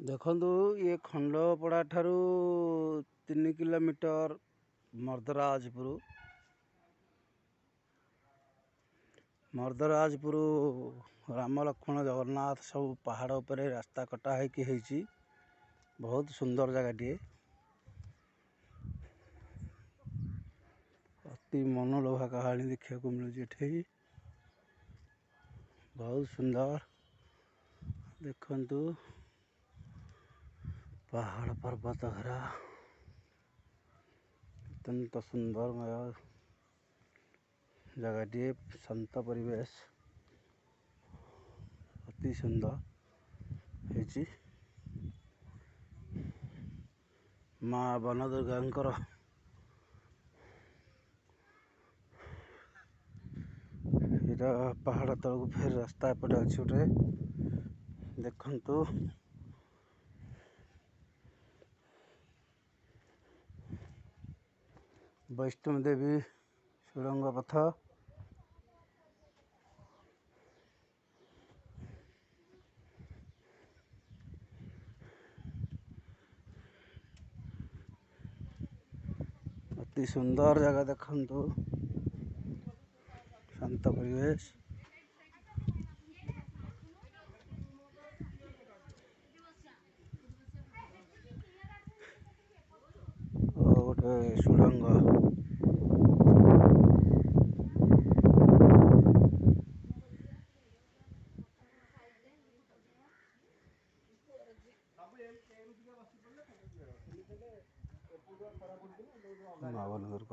देखु ये खंडपड़ा ठारू 3 किलोमीटर मर्दराजपुर राम लक्ष्मण जगन्नाथ सब पहाड़ उपरे रास्ता कटा है बहुत सुंदर जगह अति मनोलोभा कहानी देखा मिलूँ बहुत सुंदर देखु पहाड़ पर्वत घरा अत्यंत सुंदरमय जगह शांत परिवेश अति सुंदर है। माँ वनदुर्गांकर पहाड़ तलू फिर रास्ता एपटे अच्छे गोटे देखु वैष्णो देवी सुरंग पथ अति सुंदर जगह देखु शांत परिवेश गोटे सुरंग माँ वनदुर्गा